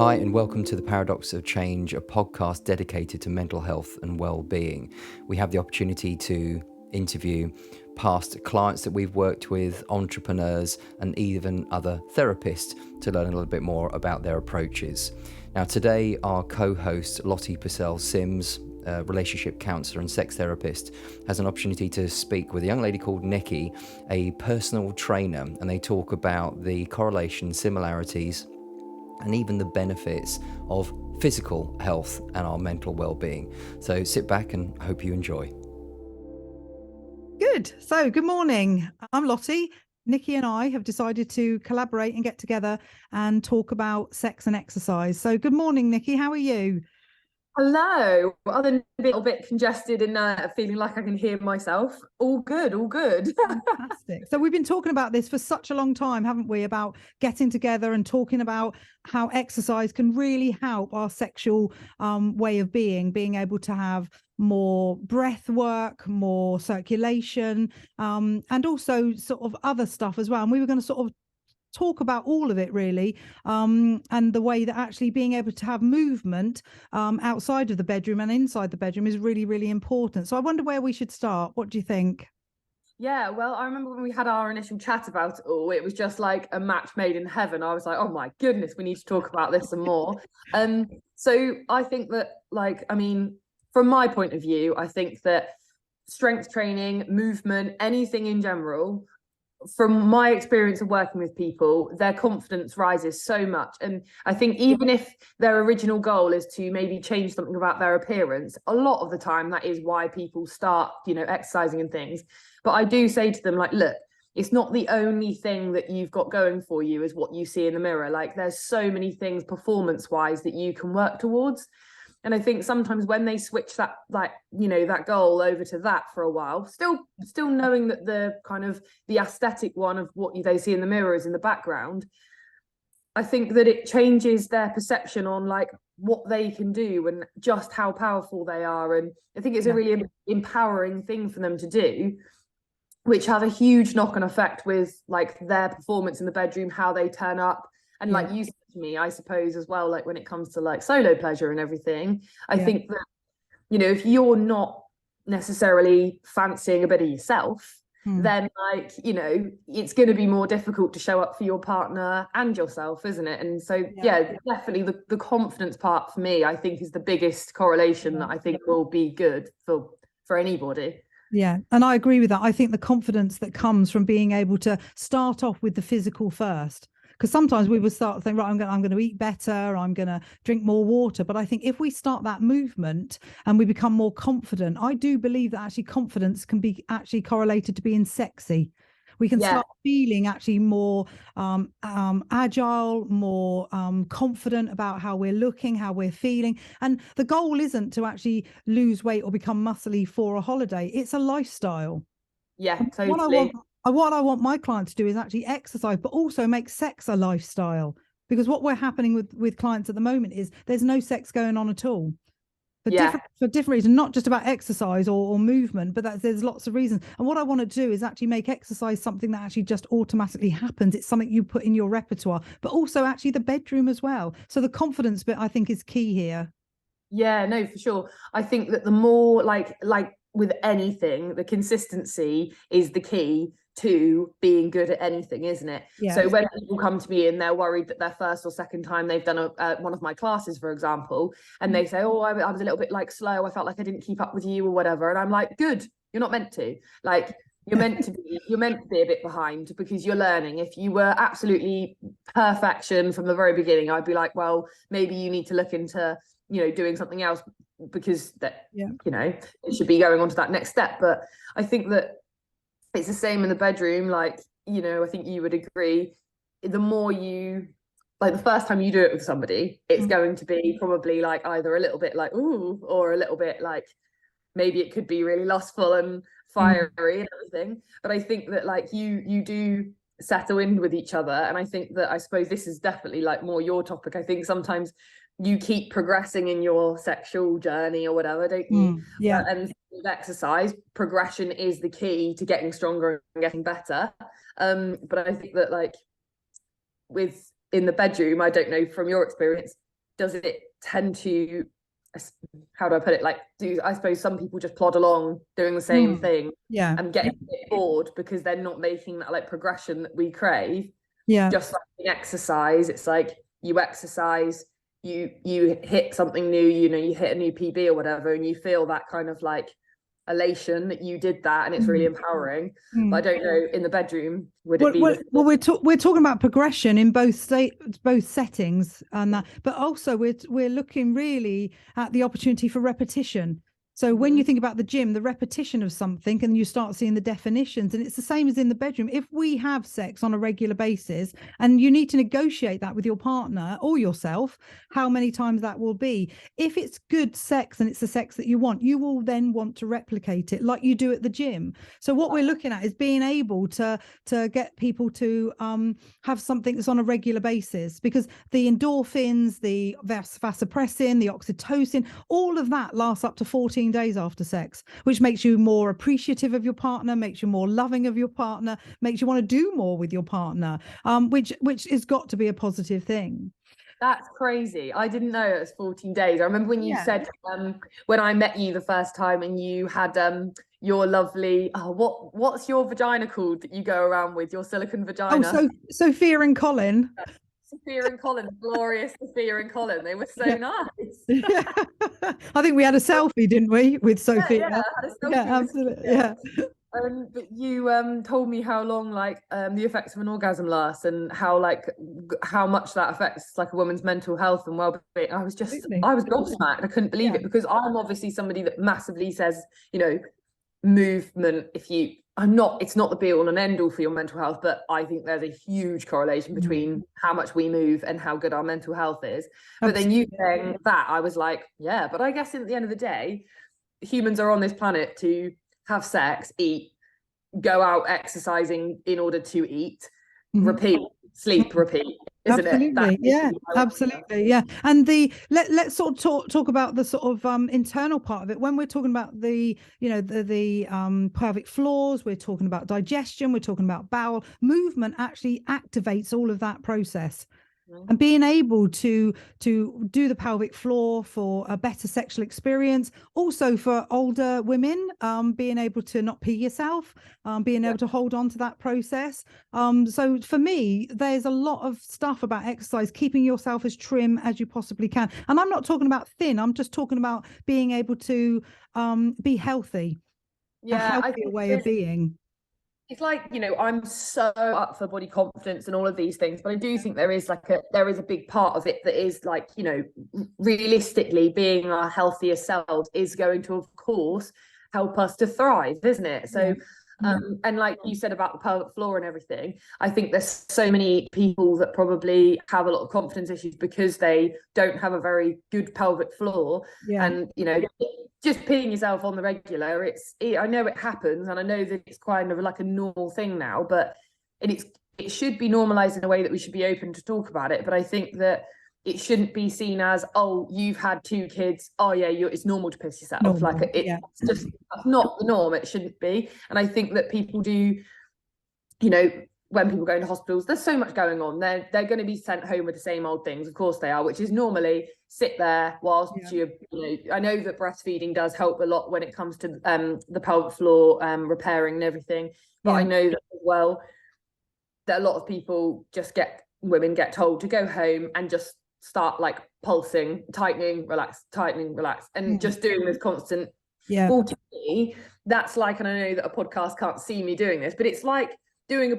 Hi, and welcome to The Paradox of Change, a podcast dedicated to mental health and well-being. We have the opportunity to interview past clients that we've worked with, entrepreneurs, and even other therapists to learn a little bit more about their approaches. Now, today, our co-host, Lottie, Passell, Syms, a relationship counsellor and sex therapist, has an opportunity to speak with a young lady called Nicky, a personal trainer, and they talk about the correlation, similarities, and even the benefits of physical health and our mental well-being. So sit back and hope you enjoy. Good. So good morning. I'm Lottie. Nicky and I have decided to collaborate and get together and talk about sex and exercise. So good morning, Nicky. How are you? Hello. Other than a little bit congested and feeling like I can hear myself. All good, all good. Fantastic. So we've been talking about this for such a long time, haven't we? About getting together and talking about how exercise can really help our sexual way of being able to have more breath work, more circulation, and also sort of other stuff as well. And we were going to sort of talk about all of it really, and the way that actually being able to have movement outside of the bedroom and inside the bedroom is really, really important. So I wonder where we should start. What do you think? Yeah, well, I remember when we had our initial chat about it all, it was just like a match made in heaven. I was like, oh my goodness, we need to talk about this some more. So I think that, from my point of view, I think that strength training, movement, anything in general, from my experience of working with people, their confidence rises so much. And I think even if their original goal is to maybe change something about their appearance, a lot of the time that is why people start, exercising and things. But I do say to them, like, look, it's not the only thing that you've got going for you is what you see in the mirror. Like, there's so many things performance wise that you can work towards. And I think sometimes when they switch that, that goal over to that for a while, still knowing that the kind of the aesthetic one of what they see in the mirror is in the background, I think that it changes their perception on like what they can do and just how powerful they are. And I think it's a really empowering thing for them to do, which has a huge knock-on effect with like their performance in the bedroom, how they turn up. And like you said to me, I suppose as well, like when it comes to like solo pleasure and everything, I think that, if you're not necessarily fancying a bit of yourself, then like, it's going to be more difficult to show up for your partner and yourself, isn't it? And so, definitely the confidence part for me, I think is the biggest correlation that I think will be good for anybody. Yeah, and I agree with that. I think the confidence that comes from being able to start off with the physical first. Because sometimes we would start to think, right, I'm going to eat better, I'm going to drink more water. But I think if we start that movement and we become more confident, I do believe that actually confidence can be actually correlated to being sexy. We can start feeling actually more agile, more confident about how we're looking, how we're feeling. And the goal isn't to actually lose weight or become muscly for a holiday. It's a lifestyle. Yeah, totally. What I want my clients to do is actually exercise, but also make sex a lifestyle. Because what we're happening with clients at the moment is there's no sex going on at all. For different reasons, not just about exercise or movement, but there's lots of reasons. And what I want to do is actually make exercise something that actually just automatically happens. It's something you put in your repertoire, but also actually the bedroom as well. So the confidence bit, I think, is key here. Yeah, no, for sure. I think that the more like with anything, the consistency is the key to being good at anything, isn't it? So when people come to me and they're worried that their first or second time they've done one of my classes, for example, and they say, oh, I was a little bit like slow, I felt like I didn't keep up with you or whatever, and I'm like, good, you're not meant to. Like, you're meant to be a bit behind because you're learning. If you were absolutely perfection from the very beginning, I'd be like, well, maybe you need to look into doing something else, because that it should be going on to that next step. But I think that it's the same in the bedroom. Like, I think you would agree, the more you like, the first time you do it with somebody, it's going to be probably like either a little bit like ooh, or a little bit like maybe it could be really lustful and fiery and everything. But I think that like you do settle in with each other. And I think that, I suppose this is definitely like more your topic. I think sometimes you keep progressing in your sexual journey or whatever, don't you? And with exercise, progression is the key to getting stronger and getting better. But I think that like in the bedroom, I don't know from your experience, does it tend to, how do I put it, like, I suppose some people just plod along doing the same thing and getting a bit bored because they're not making that like progression that we crave. Just like in exercise, it's like you exercise, you hit something new, you know, you hit a new PB or whatever, and you feel that kind of like elation that you did that, and it's really empowering. But I don't know, in the bedroom, would it be? Well, we're talking about progression in both settings, and that, but also we're looking really at the opportunity for repetition. So when you think about the gym, the repetition of something, and you start seeing the definitions, and it's the same as in the bedroom. If we have sex on a regular basis, and you need to negotiate that with your partner or yourself, how many times that will be. If it's good sex and it's the sex that you want, you will then want to replicate it like you do at the gym. So what we're looking at is being able to get people to have something that's on a regular basis, because the endorphins, the vasopressin, the oxytocin, all of that lasts up to 14 days after sex, which makes you more appreciative of your partner, makes you more loving of your partner, makes you want to do more with your partner, which has got to be a positive thing. That's crazy. I didn't know it was 14 days. I remember when you said, when I met you the first time, and you had your lovely, what's your vagina called that you go around with, your silicone vagina? Oh, Sophia and Colin. Sophia and Colin, glorious Sophia and Colin. They were so nice. I think we had a selfie, didn't we, with Sophia? I had a selfie absolutely. Yeah. But you told me how long like the effects of an orgasm lasts, and how much that affects like a woman's mental health and well-being. I was gobsmacked. I couldn't believe it, because I'm obviously somebody that massively says, you know, movement, it's not the be all and end all for your mental health, but I think there's a huge correlation between how much we move and how good our mental health is. But then you saying that, I was like, yeah, but I guess at the end of the day, humans are on this planet to have sex, eat, go out exercising in order to eat, repeat, sleep, repeat. Isn't absolutely it? Absolutely, yeah. And let's sort of talk about the sort of internal part of it. When we're talking about the, you know, the pelvic floors, we're talking about digestion, we're talking about bowel movement, actually activates all of that process. And being able to do the pelvic floor for a better sexual experience, also for older women, being able to not pee yourself, being able to hold on to that process. So for me, there's a lot of stuff about exercise, keeping yourself as trim as you possibly can. And I'm not talking about thin, I'm just talking about being able to be healthy, a healthier way of being. It's like, you know, I'm so up for body confidence and all of these things, but I do think there is a big part of it that is like, you know, realistically being our healthier selves is going to, of course, help us to thrive, isn't it? So and like you said about the pelvic floor and everything, I think there's so many people that probably have a lot of confidence issues because they don't have a very good pelvic floor. And, you know, just peeing yourself on the regular, I know it happens, and I know that it's kind of like a normal thing now, but it should be normalized in a way that we should be open to talk about it. But I think that it shouldn't be seen as, oh, you've had 2 kids, oh yeah, it's normal to piss yourself. It's just not the norm. It shouldn't be. And I think that people do, you know, when people go into hospitals, there's so much going on. They're going to be sent home with the same old things. Of course they are, which is normally sit there whilst you know, I know that breastfeeding does help a lot when it comes to the pelvic floor repairing and everything. But I know that as well, that a lot of people women get told to go home and just start like pulsing, tightening, relax, and just doing this constant. Well, to me, that's like, and I know that a podcast can't see me doing this, but it's like doing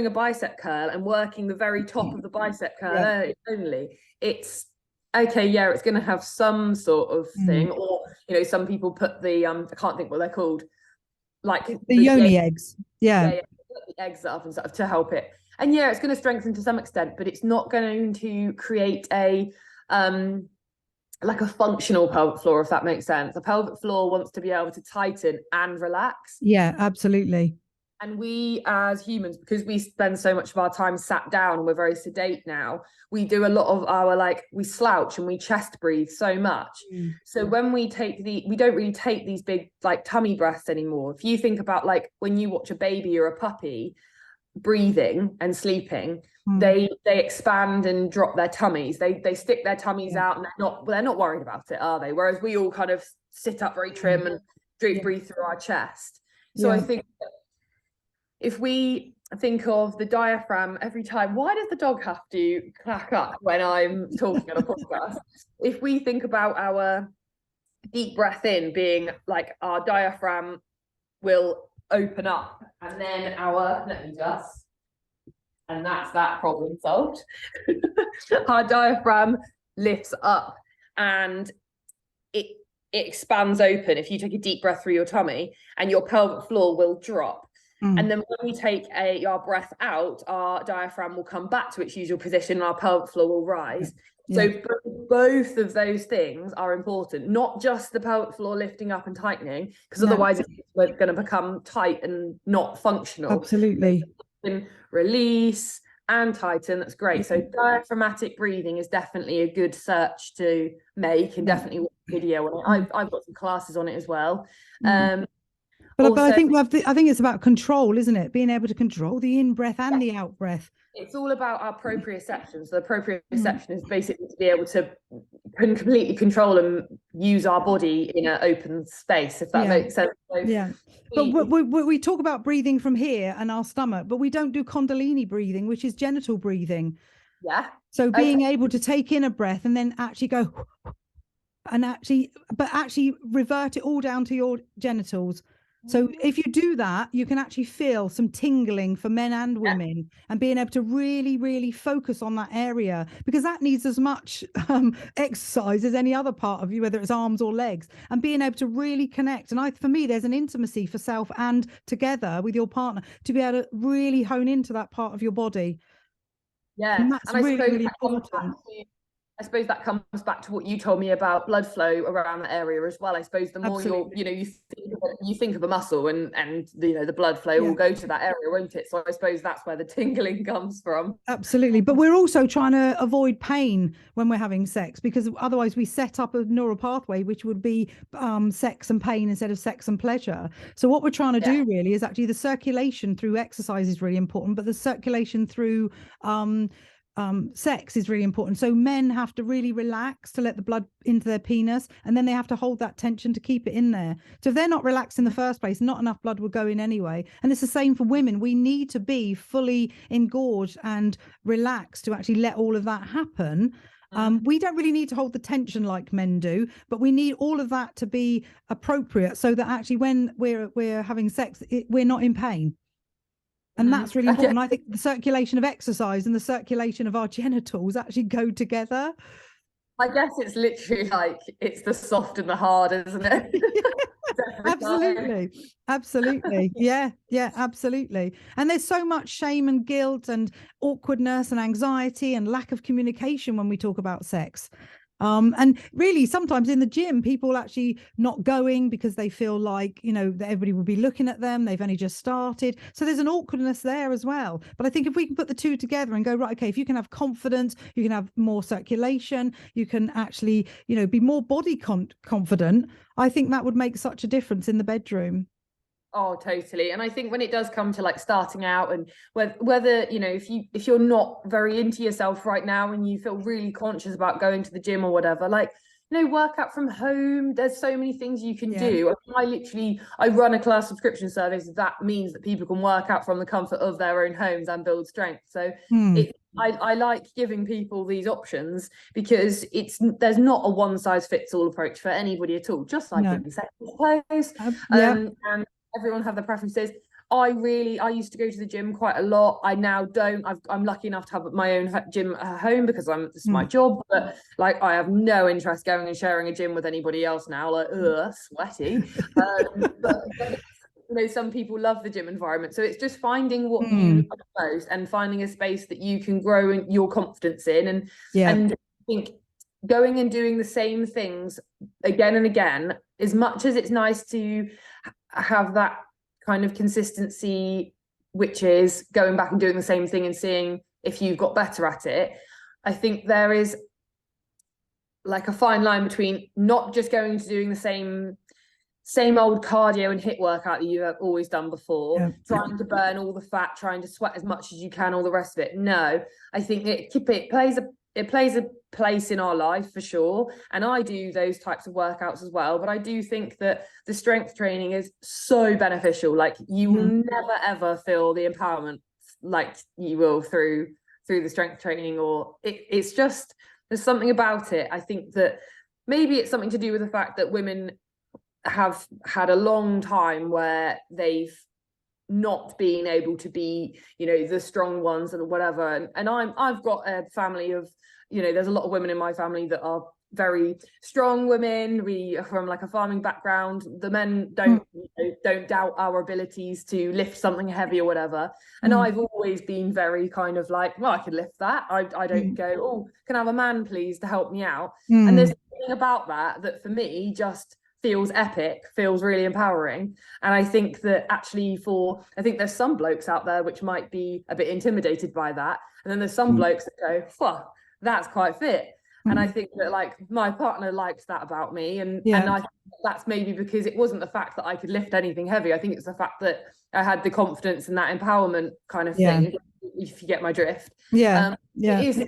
a bicep curl and working the very top of the bicep curl only. It's okay, it's going to have some sort of thing, or, you know, some people put the I can't think what they're called, like the yoni eggs. The eggs up and stuff to help it. And it's going to strengthen to some extent, but it's not going to create a like a functional pelvic floor, if that makes sense. The pelvic floor wants to be able to tighten and relax. Yeah, absolutely. And we as humans, because we spend so much of our time sat down and we're very sedate now, we do a lot of our we slouch and we chest breathe so much. So when we don't really take these big like tummy breaths anymore. If you think about like when you watch a baby or a puppy, breathing and sleeping, they expand and drop their tummies. They stick their tummies out, and they're not worried about it, are they? Whereas we all kind of sit up very trim and breathe through our chest. So I think if we think of the diaphragm every time, why does the dog have to clack up when I'm talking on a podcast? If we think about our deep breath in being like our diaphragm will open up, and then and that's that problem solved. Our diaphragm lifts up and it expands open if you take a deep breath through your tummy, and your pelvic floor will drop. And then when we take our breath out, our diaphragm will come back to its usual position and our pelvic floor will rise. So both of those things are important, not just the pelvic floor lifting up and tightening, because otherwise it's going to become tight and not functional. Absolutely. Release and tighten, that's great. So diaphragmatic breathing is definitely a good search to make, and definitely watch a video on it. I've got some classes on it as well. But also, I think it's about control, isn't it? Being able to control the in-breath and the out-breath. It's all about our proprioception. So the proprioception is basically to be able to completely control and use our body in an open space, if that makes sense. So but we talk about breathing from here and our stomach, but we don't do Kundalini breathing, which is genital breathing. So being able to take in a breath and then actually go and actually revert it all down to your genitals. So if you do that, you can actually feel some tingling for men and women, and being able to really, really focus on that area, because that needs as much exercise as any other part of you, whether it's arms or legs, and being able to really connect. And for me, there's an intimacy for self and together with your partner to be able to really hone into that part of your body. And that's really, really important. I suppose that comes back to what you told me about blood flow around that area as well. I suppose the more you think of a muscle and the blood flow will go to that area, won't it? So I suppose that's where the tingling comes from. Absolutely. But we're also trying to avoid pain when we're having sex, because otherwise we set up a neural pathway which would be sex and pain instead of sex and pleasure. So what we're trying to do really is actually the circulation through exercise is really important, but the circulation through sex is really important. So men have to really relax to let the blood into their penis, and then they have to hold that tension to keep it in there. So if they're not relaxed in the first place, not enough blood will go in anyway. And it's the same for women. We need to be fully engorged and relaxed to actually let all of that happen. We don't really need to hold the tension like men do, but we need all of that to be appropriate, so that actually when we're having sex, we're not in pain. And that's really important. I think the circulation of exercise and the circulation of our genitals actually go together. I guess it's literally like it's the soft and the hard, isn't it? Absolutely. Yeah, absolutely. And there's so much shame and guilt and awkwardness and anxiety and lack of communication when we talk about sex. And really sometimes in the gym, people actually not going because they feel like, that everybody will be looking at them. They've only just started. So there's an awkwardness there as well. But I think if we can put the two together and go, right, okay, if you can have confidence, you can have more circulation, you can actually, be more body confident. I think that would make such a difference in the bedroom. Oh, totally. And I think when it does come to like starting out, and whether if you're not very into yourself right now and you feel really conscious about going to the gym or whatever, like work out from home. There's so many things you can do. I run a class subscription service. That means that people can work out from the comfort of their own homes and build strength. So I like giving people these options, because there's not a one size fits all approach for anybody at all, just like in sex, I suppose. And everyone have their preferences. I used to go to the gym quite a lot. I now don't. I'm lucky enough to have my own gym at home because this is my job. But like, I have no interest going and sharing a gym with anybody else now. Like, sweaty. But some people love the gym environment. So it's just finding what you love most and finding a space that you can grow your confidence in. And I think going and doing the same things again and again, as much as it's nice to have that kind of consistency, which is going back and doing the same thing and seeing if you've got better at it, I think there is like a fine line between not just going to doing the same same old cardio and HIIT workout that you have always done before, Yeah. trying to burn all the fat, trying to sweat as much as you can, all the rest of it. No, I think it plays a place in our life for sure. And I do those types of workouts as well. But I do think that the strength training is so beneficial. Like you will never ever feel the empowerment like you will through the strength training, or it's just, there's something about it. I think that maybe it's something to do with the fact that women have had a long time where they've not been able to be, you know, the strong ones and whatever. And I've got a family of, you know, there's a lot of women in my family that are very strong women. We are from like a farming background. The men don't doubt our abilities to lift something heavy or whatever. And I've always been very kind of like, well, I could lift that. I don't go, oh, can I have a man please to help me out? And there's something about that for me just feels epic, feels really empowering. And I think that actually I think there's some blokes out there which might be a bit intimidated by that. And then there's some blokes that go, well, that's quite fit. And I think that like my partner liked that about me. And I think that's maybe because it wasn't the fact that I could lift anything heavy. I think it's the fact that I had the confidence and that empowerment kind of thing, if you get my drift. It's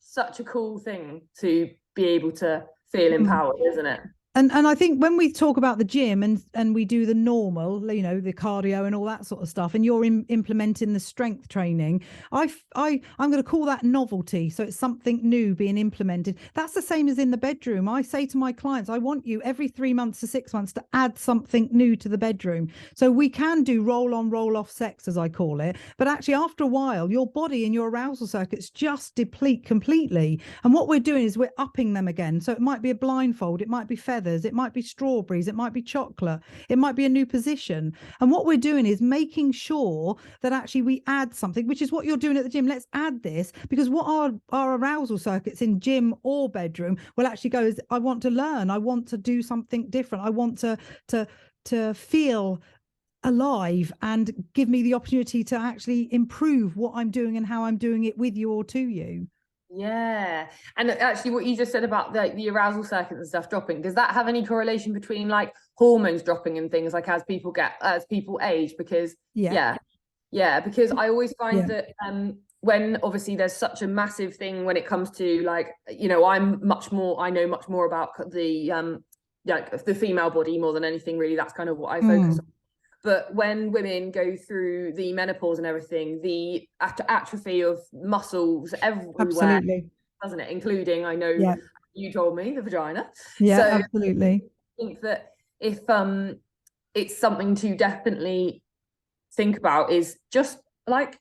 such a cool thing to be able to feel empowered, isn't it? And I think when we talk about the gym and we do the normal, you know, the cardio and all that sort of stuff, and you're implementing the strength training, I'm going to call that novelty. So it's something new being implemented. That's the same as in the bedroom. I say to my clients, I want you every 3 months to 6 months to add something new to the bedroom. So we can do roll on, roll off sex, as I call it. But actually, after a while, your body and your arousal circuits just deplete completely. And what we're doing is we're upping them again. So it might be a blindfold, it might be feathers, it might be strawberries, it might be chocolate, it might be a new position. And what we're doing is making sure that actually we add something, which is what you're doing at the gym. Let's add this, because what our arousal circuits in gym or bedroom will actually go is, I want to learn, I want to do something different, I want to feel alive, and give me the opportunity to actually improve what I'm doing and how I'm doing it with you or to you. Yeah. And actually what you just said about the arousal circuits and stuff dropping, does that have any correlation between like hormones dropping and things, like as people age? Because because I always find that when obviously there's such a massive thing when it comes to like, you know, I know much more about the like the female body more than anything really. That's kind of what I focus on. But when women go through the menopause and everything, the atrophy of muscles everywhere, doesn't it? Including, I know you told me, the vagina. Yeah, so absolutely. I think that if it's something to definitely think about, is just like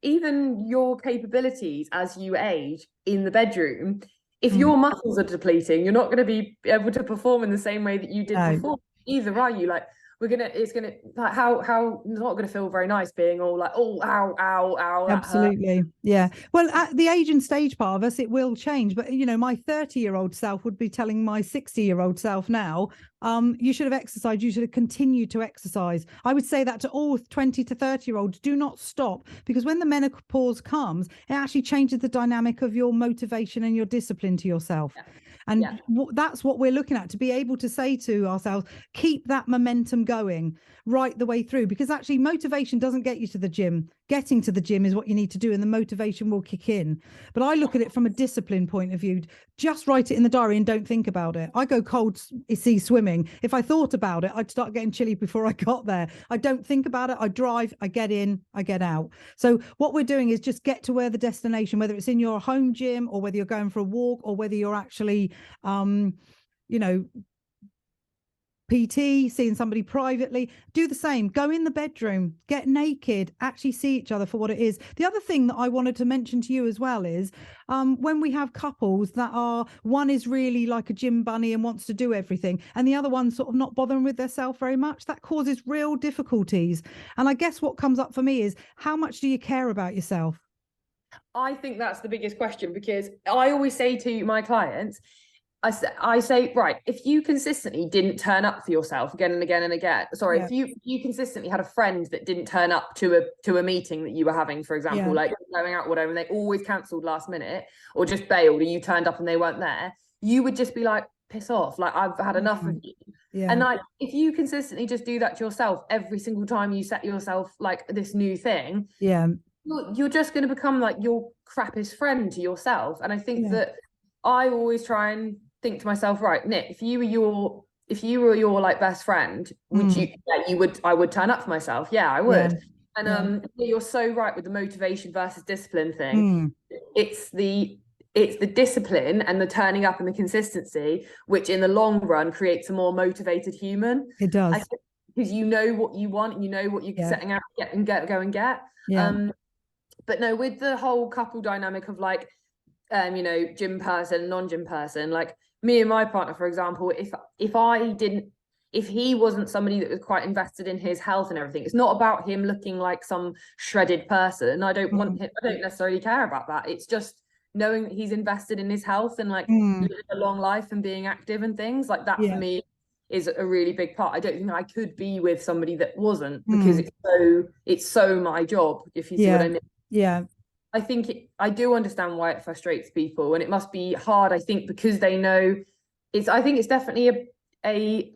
even your capabilities as you age in the bedroom. If your muscles are depleting, you're not going to be able to perform in the same way that you did before. Either are you? Like, it's gonna like how it's not gonna feel very nice being all like, oh, ow, absolutely. Yeah, well, at the age and stage part of us, it will change. But you know, my 30-year-old self would be telling my 60-year-old self now, you should have exercised, you should have continued to exercise. I would say that to all 20 to 30-year-olds. Do not stop, because when the menopause comes, it actually changes the dynamic of your motivation and your discipline to yourself. And that's what we're looking at, to be able to say to ourselves, keep that momentum going right the way through, because actually motivation doesn't get you to the gym. Getting to the gym is what you need to do, and the motivation will kick in. But I look at it from a discipline point of view. Just write it in the diary and don't think about it. I go cold sea swimming. If I thought about it, I'd start getting chilly before I got there. I don't think about it. I drive, I get in, I get out. So what we're doing is just get to where the destination, whether it's in your home gym or whether you're going for a walk or whether you're actually you know, PT, seeing somebody privately, do the same. Go in the bedroom, get naked, actually see each other for what it is. The other thing that I wanted to mention to you as well is when we have couples that are, one is really like a gym bunny and wants to do everything, and the other one's sort of not bothering with themselves very much, that causes real difficulties. And I guess what comes up for me is, how much do you care about yourself? I think that's the biggest question, because I always say to my clients, I say, right, if you consistently didn't turn up for yourself again and again and again, if you consistently had a friend that didn't turn up to a meeting that you were having, for example, like going out or whatever, and they always cancelled last minute or just bailed, or you turned up and they weren't there, you would just be like, piss off, like, I've had enough of you. And like, if you consistently just do that to yourself every single time you set yourself like this new thing, you're just going to become like your crappiest friend to yourself. And I think that I always try and think to myself, right, Nick, if you were your like best friend, would I would turn up for myself. Yeah, I would. And you're so right with the motivation versus discipline thing. It's the discipline and the turning up and the consistency, which in the long run creates a more motivated human. It does. Because you know what you want and you know what you're setting out to get and go and get. But no, with the whole couple dynamic of like, you know, gym person, non-gym person, like me and my partner, for example, if he wasn't somebody that was quite invested in his health and everything, it's not about him looking like some shredded person. I don't want him, I don't necessarily care about that. It's just knowing that he's invested in his health and like living a long life and being active and things like that for me is a really big part. I don't think I could be with somebody that wasn't, because it's so my job, if you see what I mean. I think I do understand why it frustrates people, and it must be hard, I think, because they know I think it's definitely a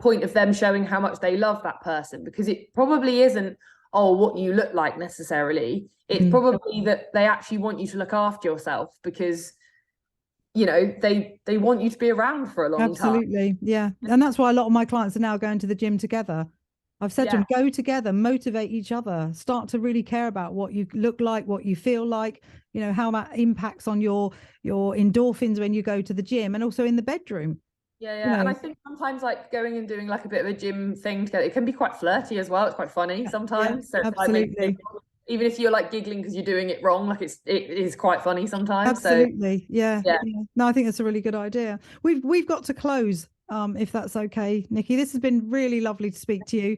point of them showing how much they love that person, because it probably isn't what you look like necessarily. It's probably that they actually want you to look after yourself, because you know they want you to be around for a long time. And that's why a lot of my clients are now going to the gym together. I've said to them, go together, motivate each other, start to really care about what you look like, what you feel like, you know, how that impacts on your endorphins when you go to the gym, and also in the bedroom. You know? And I think sometimes like going and doing like a bit of a gym thing together, it can be quite flirty as well. It's quite funny sometimes. So absolutely. Like, even if you're like giggling because you're doing it wrong, like it is quite funny sometimes. Absolutely. No, I think that's a really good idea. We've got to close, if that's okay, Nicky. This has been really lovely to speak to you.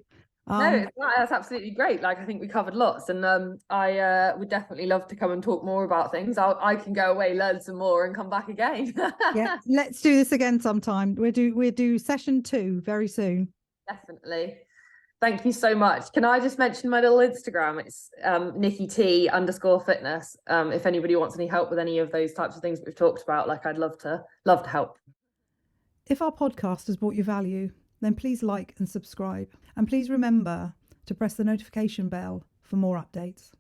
No, that's absolutely great. Like, I think we covered lots, and I would definitely love to come and talk more about things. I can go away, learn some more, and come back again. Let's do this again sometime. We'll do session 2 very soon. Definitely. Thank you so much. Can I just mention my little Instagram? It's NickyT_fitness. If anybody wants any help with any of those types of things that we've talked about, like, I'd love to help. If our podcast has brought you value, then please like and subscribe. And please remember to press the notification bell for more updates.